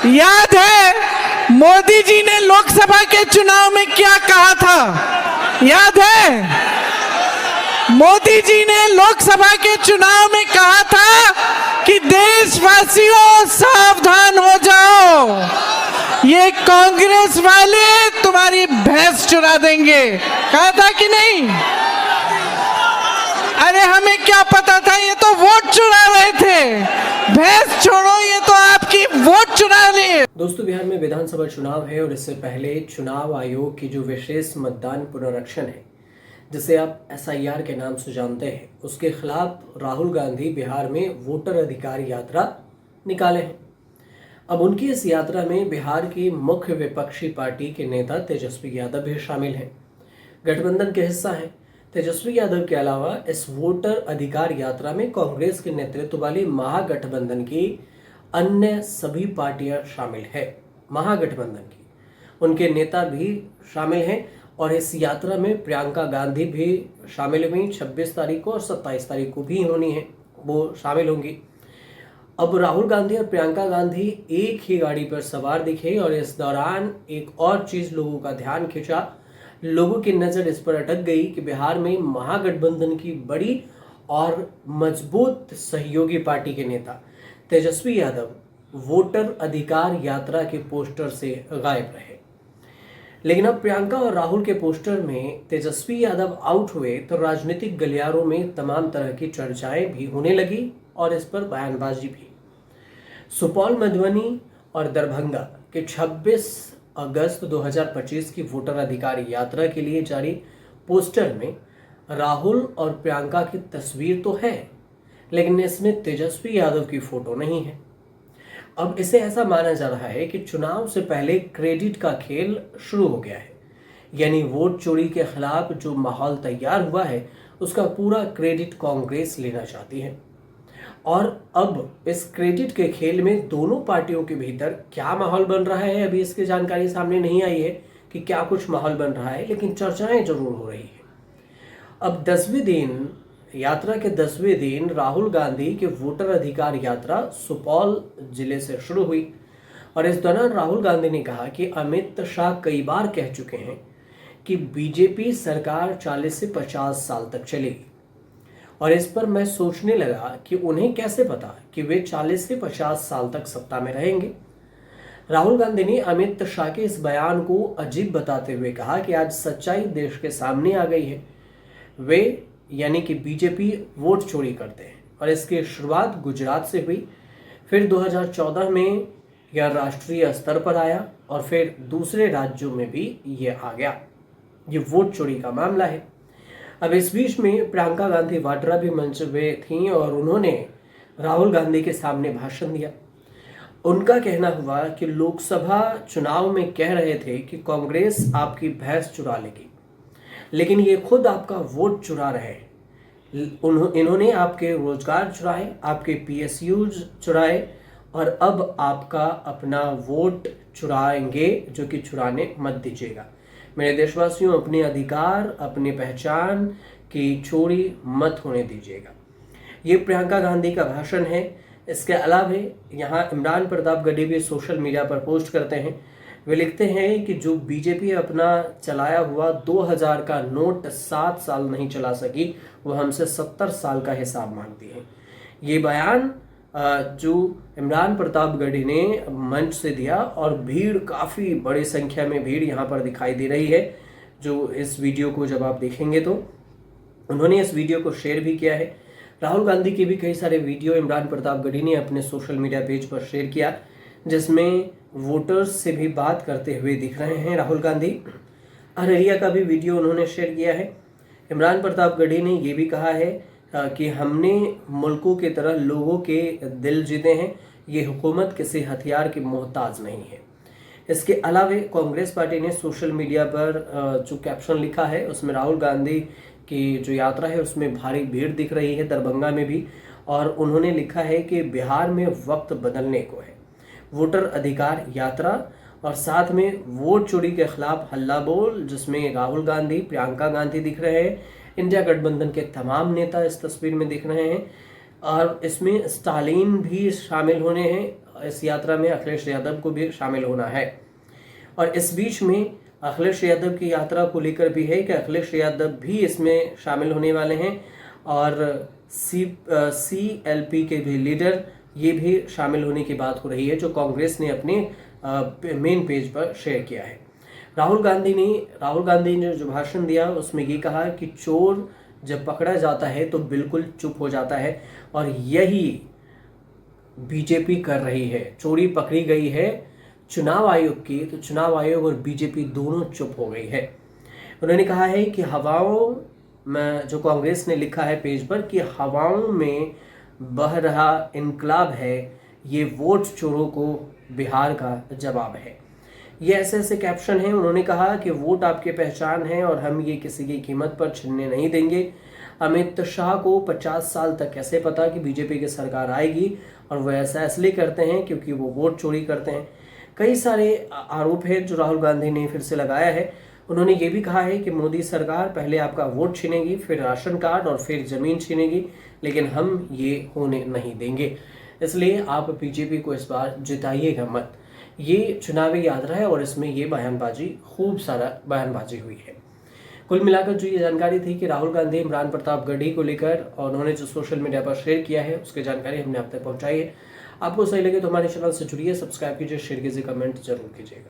याद है मोदी जी ने लोकसभा के चुनाव में क्या कहा था? याद है मोदी जी ने लोकसभा के चुनाव में कहा था कि देशवासियों सावधान हो जाओ, ये कांग्रेस वाले तुम्हारी भैंस चुरा देंगे। कहा था कि नहीं? अरे हमें क्या पता था, ये तो वोट चुरा रहे थे। भैंस छोड़ो, ये तो आपकी वोट चुरा रहे। दोस्तों, बिहार में विधानसभा चुनाव है और इससे पहले चुनाव आयोग की जो विशेष मतदान पुनरीक्षण है, जिसे आप SIR के नाम से जानते हैं, उसके खिलाफ राहुल गांधी बिहार में वोटर अधिकार यात्रा निकाले हैं। अब उनकी इस यात्रा में बिहार की मुख्य विपक्षी पार्टी के नेता तेजस्वी यादव भी शामिल हैं, गठबंधन के हिस्सा हैं। तेजस्वी यादव के अलावा इस वोटर अधिकार यात्रा में कांग्रेस के नेतृत्व वाली महागठबंधन की अन्य सभी पार्टियां शामिल है। महागठबंधन की उनके नेता भी शामिल हैं और इस यात्रा में प्रियंका गांधी भी शामिल हुई। 26 तारीख को और 27 तारीख को भी होनी है, वो शामिल होंगी। अब राहुल गांधी और प्रियंका गांधी एक ही गाड़ी पर सवार दिखे और इस दौरान एक और चीज लोगों का ध्यान खींचा। लोगों की नजर इस पर अटक गई कि बिहार में महागठबंधन की बड़ी और मजबूत सहयोगी पार्टी के नेता तेजस्वी यादव वोटर अधिकार यात्रा के पोस्टर से गायब रहे। लेकिन अब प्रियंका और राहुल के पोस्टर में तेजस्वी यादव आउट हुए तो राजनीतिक गलियारों में तमाम तरह की चर्चाएं भी होने लगी और इस पर बयानबाजी भी। सुपौल, मधुबनी और दरभंगा के 26 अगस्त 2025 की वोटर अधिकार यात्रा के लिए जारी पोस्टर में राहुल और प्रियंका की तस्वीर तो है, लेकिन इसमें तेजस्वी यादव की फोटो नहीं है। अब इसे ऐसा माना जा रहा है कि चुनाव से पहले क्रेडिट का खेल शुरू हो गया है, यानी वोट चोरी के खिलाफ जो माहौल तैयार हुआ है उसका पूरा क्रेडिट कांग्रेस लेना चाहती है। और अब इस क्रेडिट के खेल में दोनों पार्टियों के भीतर क्या माहौल बन रहा है, अभी इसकी जानकारी सामने नहीं आई है कि क्या कुछ माहौल बन रहा है, लेकिन चर्चाएं जरूर हो रही है। अब 10वें दिन, यात्रा के 10वें दिन राहुल गांधी के वोटर अधिकार यात्रा सुपौल जिले से शुरू हुई और इस दौरान राहुल गांधी ने कहा कि अमित शाह कई बार कह चुके हैं कि बीजेपी सरकार 40 से 50 साल तक चलेगी और इस पर मैं सोचने लगा कि उन्हें कैसे पता कि वे 40 से 50 साल तक सत्ता में रहेंगे। राहुल गांधी ने अमित शाह के इस बयान को अजीब बताते हुए कहा कि आज सच्चाई देश के सामने आ गई है। वे यानी कि बीजेपी वोट चोरी करते हैं और इसकी शुरुआत गुजरात से हुई, फिर 2014 में यह राष्ट्रीय स्तर पर आया और फिर दूसरे राज्यों में भी ये आ गया। ये वोट चोरी का मामला है। अब इस बीच में प्रियंका गांधी वाड्रा भी मंच पे थी और उन्होंने राहुल गांधी के सामने भाषण दिया। उनका कहना हुआ कि लोकसभा चुनाव में कह रहे थे कि कांग्रेस आपकी भैंस चुरा लेगी, लेकिन ये खुद आपका वोट चुरा रहे हैं। इन्होंने आपके रोजगार चुराए, आपके PSUs चुराए और अब आपका अपना वोट चुराएंगे, जो कि चुराने मत दीजिएगा। मेरे देशवासियों, अपने अधिकार, अपनी पहचान की चोरी मत होने दीजिएगा। ये प्रियंका गांधी का भाषण है। इसके अलावा यहाँ इमरान प्रताप गढ़ी भी सोशल मीडिया पर पोस्ट करते हैं। वे लिखते हैं कि जो बीजेपी अपना चलाया हुआ 2000 का नोट 7 साल नहीं चला सकी, वो हमसे 70 साल का हिसाब मांगती है। ये बयान जो इमरान प्रताप गढ़ी ने मंच से दिया और भीड़, काफ़ी बड़ी संख्या में भीड़ यहाँ पर दिखाई दे रही है। जो इस वीडियो को जब आप देखेंगे तो उन्होंने इस वीडियो को शेयर भी किया है। राहुल गांधी के भी कई सारे वीडियो इमरान प्रताप गढ़ी ने अपने सोशल मीडिया पेज पर शेयर किया, जिसमें वोटर्स से भी बात करते हुए दिख रहे हैं राहुल गांधी। अररिया का भी वीडियो उन्होंने शेयर किया है। इमरान प्रताप गढ़ी ने ये भी कहा है कि हमने मुल्कों की तरह लोगों के दिल जीते हैं, ये हुकूमत किसी हथियार की मोहताज नहीं है। इसके अलावा कांग्रेस पार्टी ने सोशल मीडिया पर जो कैप्शन लिखा है उसमें राहुल गांधी की जो यात्रा है उसमें भारी भीड़ दिख रही है, दरभंगा में भी, और उन्होंने लिखा है कि बिहार में वक्त बदलने को है। वोटर अधिकार यात्रा और साथ में वोट चोरी के खिलाफ हल्ला बोल, जिसमें राहुल गांधी, प्रियंका गांधी दिख रहे हैं, इंडिया गठबंधन के तमाम नेता इस तस्वीर में दिख रहे हैं और इसमें स्टालिन भी शामिल होने हैं इस यात्रा में अखिलेश यादव को भी शामिल होना है। और इस बीच में अखिलेश यादव की यात्रा को लेकर भी है कि अखिलेश यादव भी इसमें शामिल होने वाले हैं और CLP के भी लीडर ये भी शामिल होने की बात हो रही है, जो कांग्रेस ने अपने मेन पेज पर शेयर किया है। राहुल गांधी ने जो भाषण दिया उसमें ये कहा कि चोर जब पकड़ा जाता है तो बिल्कुल चुप हो जाता है, और यही बीजेपी कर रही है। चोरी पकड़ी गई है चुनाव आयोग की, तो चुनाव आयोग और बीजेपी दोनों चुप हो गई है। उन्होंने कहा है कि हवाओं में, जो कांग्रेस ने लिखा है पेज पर, कि हवाओं में बह रहा इनकलाब है, ये वोट चोरों को बिहार का जवाब है। ये ऐसे कैप्शन हैं। उन्होंने कहा कि वोट आपकी पहचान है और हम ये किसी की कीमत पर छीनने नहीं देंगे। अमित शाह को 50 साल तक कैसे पता कि बीजेपी की सरकार आएगी, और वह ऐसा इसलिए करते हैं क्योंकि वो वोट चोरी करते हैं। कई सारे आरोप हैं जो राहुल गांधी ने फिर से लगाया है। उन्होंने ये भी कहा है कि मोदी सरकार पहले आपका वोट छीनेगी, फिर राशन कार्ड और फिर जमीन छीनेगी, लेकिन हम ये होने नहीं देंगे। इसलिए आप बीजेपी को इस बार जिताइएगा मत। ये चुनावी यात्रा है और इसमें ये बयानबाजी, खूब सारा बयानबाजी हुई है। कुल मिलाकर जो ये जानकारी थी कि राहुल गांधी इमरान प्रतापगढ़ी को लेकर और उन्होंने जो सोशल मीडिया पर शेयर किया है, उसकी जानकारी हमने आप तक पहुंचाई है। आपको सही लगे तो हमारे चैनल से जुड़िए, सब्सक्राइब कीजिए, शेयर कीजिए, कमेंट जरूर कीजिएगा।